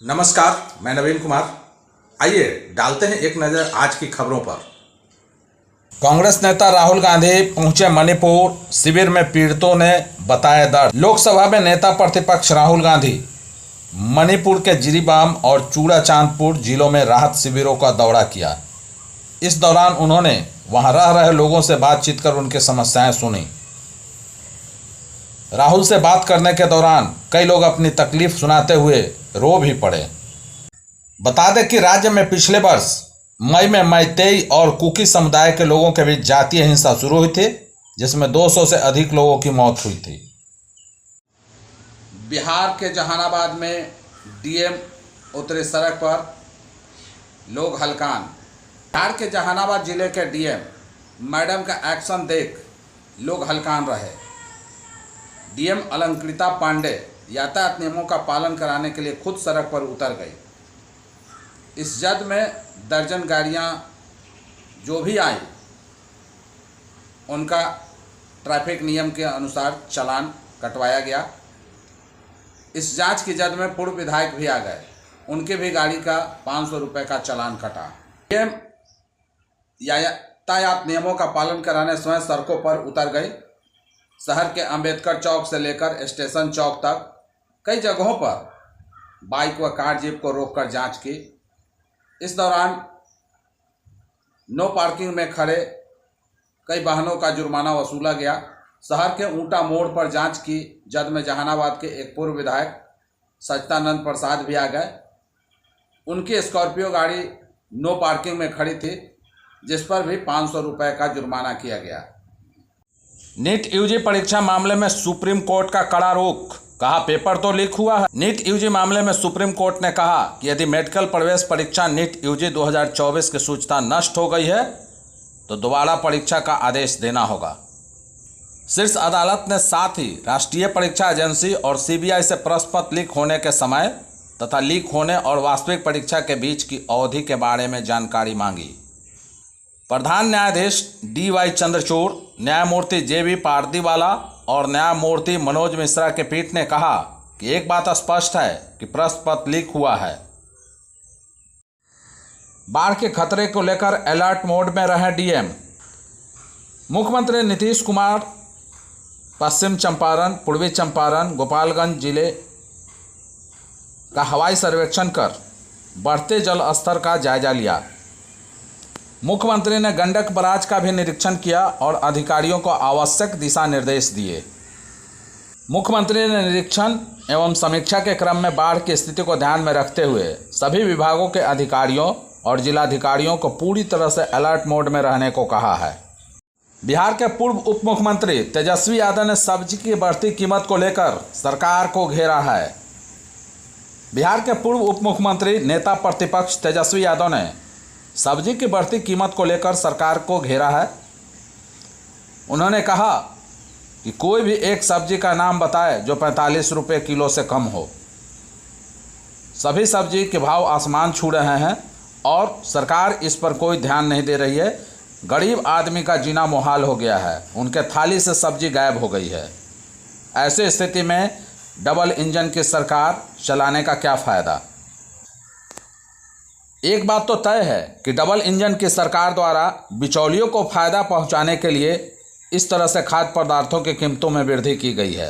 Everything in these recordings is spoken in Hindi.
नमस्कार, मैं नवीन कुमार। आइए डालते हैं एक नज़र आज की खबरों पर। कांग्रेस नेता राहुल गांधी पहुंचे मणिपुर, शिविर में पीड़ितों ने बताया दर्द। लोकसभा में नेता प्रतिपक्ष राहुल गांधी मणिपुर के जिरीबाम और चूड़ाचांदपुर जिलों में राहत शिविरों का दौरा किया। इस दौरान उन्होंने वहां रह रहे लोगों से बातचीत कर उनकी समस्याएं सुनी। राहुल से बात करने के दौरान कई लोग अपनी तकलीफ सुनाते हुए रो भी पड़े। बता दें कि राज्य में पिछले वर्ष मई में मैतेई और कुकी समुदाय के लोगों के बीच जातीय हिंसा शुरू हुई थी, जिसमें 200 से अधिक लोगों की मौत हुई थी। बिहार के जहानाबाद में डीएम उतरे सड़क पर, लोग हलकान। बिहार के जहानाबाद जिले के डीएम मैडम का एक्शन देख लोग हलकान रहे। डीएम अलंकृता पांडे यातायात नियमों का पालन कराने के लिए खुद सड़क पर उतर गई। इस जद में दर्जन गाड़ियां जो भी आई उनका ट्रैफिक नियम के अनुसार चालान कटवाया गया। इस जांच की जद में पूर्व विधायक भी आ गए, उनके भी गाड़ी का 500 रुपये का चालान कटा। डीएम यातायात नियमों का पालन कराने स्वयं सड़कों पर उतर गई। शहर के अंबेडकर चौक से लेकर स्टेशन चौक तक कई जगहों पर बाइक व कार जीप को रोककर जांच की। इस दौरान नो पार्किंग में खड़े कई वाहनों का जुर्माना वसूला गया। शहर के ऊंटा मोड़ पर जांच की जद में जहानाबाद के एक पूर्व विधायक सच्चिदानंद प्रसाद भी आ गए। उनकी स्कॉर्पियो गाड़ी नो पार्किंग में खड़ी थी, जिस पर भी 500 रुपये का जुर्माना किया गया। नीट यूजी परीक्षा मामले में सुप्रीम कोर्ट का कड़ा रुख, कहा पेपर तो लीक हुआ है। नीट यूजी मामले में सुप्रीम कोर्ट ने कहा कि यदि मेडिकल प्रवेश परीक्षा नीट यूजी 2024 की सूचना नष्ट हो गई है तो दोबारा परीक्षा का आदेश देना होगा। शीर्ष अदालत ने साथ ही राष्ट्रीय परीक्षा एजेंसी और सीबीआई से प्रश्न पत्र लीक होने के समय तथा लीक होने और वास्तविक परीक्षा के बीच की अवधि के बारे में जानकारी मांगी। प्रधान न्यायाधीश DY चंद्रचूड़, न्यायमूर्ति JB पारदीवाला और न्यायमूर्ति मनोज मिश्रा के पीठ ने कहा कि एक बात स्पष्ट है कि प्रश्न पत्र लीक हुआ है। बाढ़ के खतरे को लेकर अलर्ट मोड में रहे डीएम। मुख्यमंत्री नीतीश कुमार पश्चिम चंपारण, पूर्वी चंपारण, गोपालगंज जिले का हवाई सर्वेक्षण कर बढ़ते जल स्तर का जायजा लिया। मुख्यमंत्री ने गंडक बराज का भी निरीक्षण किया और अधिकारियों को आवश्यक दिशा निर्देश दिए। मुख्यमंत्री ने निरीक्षण एवं समीक्षा के क्रम में बाढ़ की स्थिति को ध्यान में रखते हुए सभी विभागों के अधिकारियों और जिलाधिकारियों को पूरी तरह से अलर्ट मोड में रहने को कहा है। बिहार के पूर्व उप मुख्यमंत्री तेजस्वी यादव ने सब्जी की बढ़ती कीमत को लेकर सरकार को घेरा है। बिहार के पूर्व उप मुख्यमंत्री नेता प्रतिपक्ष तेजस्वी यादव ने सब्जी की बढ़ती कीमत को लेकर सरकार को घेरा है। उन्होंने कहा कि कोई भी एक सब्जी का नाम बताए जो 45 रुपये किलो से कम हो। सभी सब्जी के भाव आसमान छू रहे हैं और सरकार इस पर कोई ध्यान नहीं दे रही है। गरीब आदमी का जीना मुहाल हो गया है, उनके थाली से सब्जी गायब हो गई है। ऐसी स्थिति में डबल इंजन की सरकार चलाने का क्या फ़ायदा। एक बात तो तय है कि डबल इंजन की सरकार द्वारा बिचौलियों को फायदा पहुंचाने के लिए इस तरह से खाद्य पदार्थों की कीमतों में वृद्धि की गई है।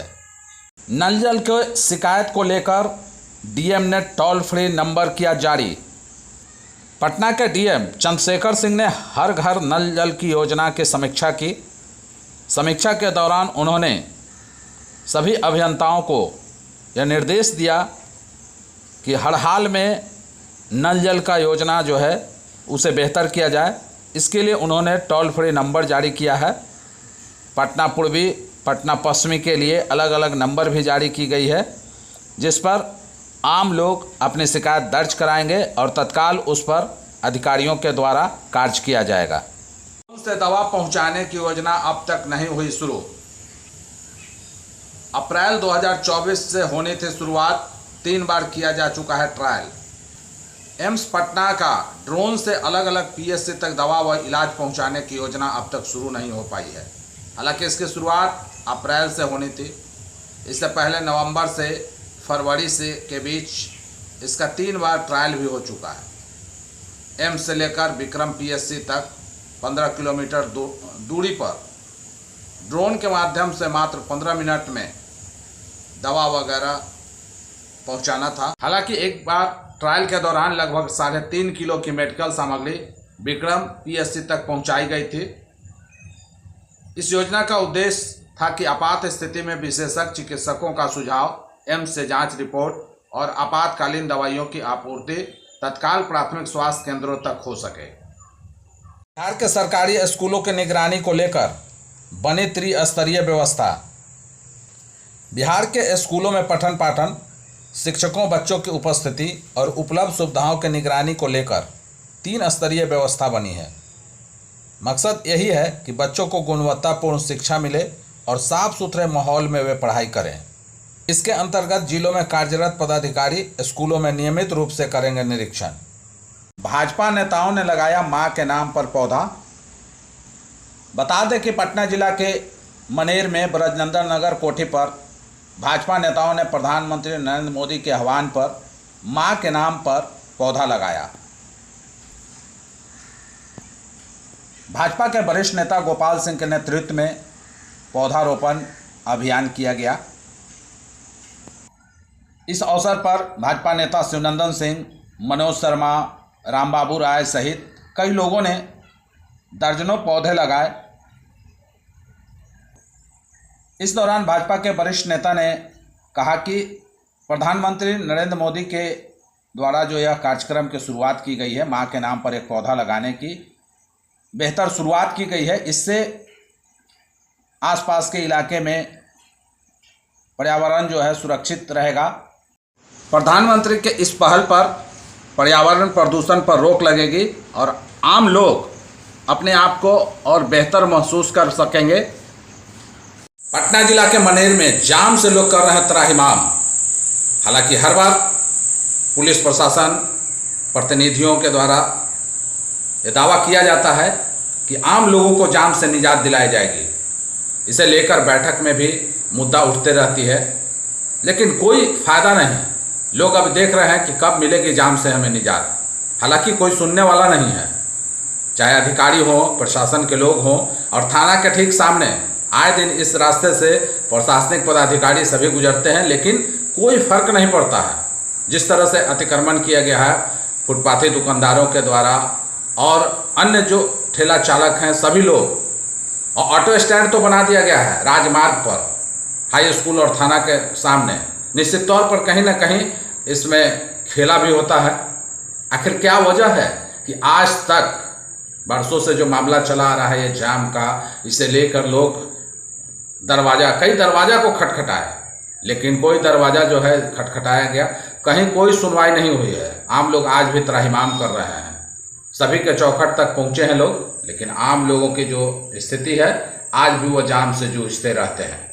नल जल के शिकायत को लेकर डीएम ने टोल फ्री नंबर किया जारी। पटना के डीएम चंद्रशेखर सिंह ने हर घर नल जल की योजना की समीक्षा की। समीक्षा के दौरान उन्होंने सभी अभियंताओं को यह निर्देश दिया कि हर हाल में नल जल का योजना जो है उसे बेहतर किया जाए। इसके लिए उन्होंने टोल फ्री नंबर जारी किया है। पटना पूर्वी, पटना पश्चिमी के लिए अलग अलग नंबर भी जारी की गई है, जिस पर आम लोग अपनी शिकायत दर्ज कराएंगे और तत्काल उस पर अधिकारियों के द्वारा कार्य किया जाएगा। से दवा पहुंचाने की योजना अब तक नहीं हुई शुरू। अप्रैल 2024 से होनी थी शुरुआत, 3 बार किया जा चुका है ट्रायल। एम्स पटना का ड्रोन से अलग अलग PSC तक दवा व इलाज पहुंचाने की योजना अब तक शुरू नहीं हो पाई है। हालांकि इसकी शुरुआत अप्रैल से होनी थी। इससे पहले नवंबर से फरवरी से के बीच इसका 3 बार ट्रायल भी हो चुका है। एम्स से लेकर विक्रम पीएससी तक 15 किलोमीटर दूरी पर ड्रोन के माध्यम से मात्र 15 मिनट में दवा वगैरह पहुंचाना था। हालांकि एक बार ट्रायल के दौरान लगभग 3.5 किलो की मेडिकल सामग्री विक्रम पीएससी तक पहुंचाई गई थी। इस योजना का उद्देश्य था कि आपात स्थिति में विशेषज्ञ चिकित्सकों का सुझाव, एम्स से जांच रिपोर्ट और आपातकालीन दवाइयों की आपूर्ति तत्काल प्राथमिक स्वास्थ्य केंद्रों तक हो सके। बिहार के सरकारी स्कूलों की निगरानी को लेकर बनी त्रिस्तरीय व्यवस्था। बिहार के स्कूलों में पठन पाठन, शिक्षकों, बच्चों की उपस्थिति और उपलब्ध सुविधाओं की निगरानी को लेकर 3 स्तरीय व्यवस्था बनी है। मकसद यही है कि बच्चों को गुणवत्तापूर्ण शिक्षा मिले और साफ सुथरे माहौल में वे पढ़ाई करें। इसके अंतर्गत जिलों में कार्यरत पदाधिकारी स्कूलों में नियमित रूप से करेंगे निरीक्षण। भाजपा नेताओं ने लगाया मां के नाम पर पौधा। बता दें कि पटना जिला के मनेर में ब्रजनंदन नगर कोठी पर भाजपा नेताओं ने प्रधानमंत्री नरेंद्र मोदी के आह्वान पर मां के नाम पर पौधा लगाया। भाजपा के वरिष्ठ नेता गोपाल सिंह के नेतृत्व में पौधारोपण अभियान किया गया। इस अवसर पर भाजपा नेता शिवनंदन सिंह, मनोज शर्मा, रामबाबू राय सहित कई लोगों ने दर्जनों पौधे लगाए। इस दौरान भाजपा के वरिष्ठ नेता ने कहा कि प्रधानमंत्री नरेंद्र मोदी के द्वारा जो यह कार्यक्रम की शुरुआत की गई है, मां के नाम पर एक पौधा लगाने की बेहतर शुरुआत की गई है। इससे आसपास के इलाके में पर्यावरण जो है सुरक्षित रहेगा। प्रधानमंत्री के इस पहल पर पर्यावरण प्रदूषण पर रोक लगेगी और आम लोग अपने आप को और बेहतर महसूस कर सकेंगे। पटना जिला के मनेर में जाम से लोग कर रहे हैं त्राहिमाम। हालांकि हर बार पुलिस प्रशासन प्रतिनिधियों के द्वारा ये दावा किया जाता है कि आम लोगों को जाम से निजात दिलाई जाएगी। इसे लेकर बैठक में भी मुद्दा उठते रहती है, लेकिन कोई फायदा नहीं। लोग अब देख रहे हैं कि कब मिलेगी जाम से हमें निजात। हालांकि कोई सुनने वाला नहीं है, चाहे अधिकारी हो, प्रशासन के लोग हों, और थाना के ठीक सामने आए दिन इस रास्ते से प्रशासनिक पदाधिकारी सभी गुजरते हैं, लेकिन कोई फर्क नहीं पड़ता है। जिस तरह से अतिक्रमण किया गया है फुटपाथी दुकानदारों के द्वारा और अन्य जो ठेला चालक हैं सभी लोग, और ऑटो स्टैंड तो बना दिया गया है राजमार्ग पर, हाई स्कूल और थाना के सामने। निश्चित तौर पर कहीं ना कहीं इसमें खेला भी होता है। आखिर क्या वजह है कि आज तक बरसों से जो मामला चला आ रहा है ये जाम का, इसे लेकर लोग कई दरवाजा को खटखटाए, लेकिन कोई दरवाज़ा जो है खटखटाया गया, कहीं कोई सुनवाई नहीं हुई है। आम लोग आज भी त्राहिमाम कर रहे हैं। सभी के चौखट तक पहुँचे हैं लोग, लेकिन आम लोगों की जो स्थिति है आज भी वो जाम से जूझते रहते हैं।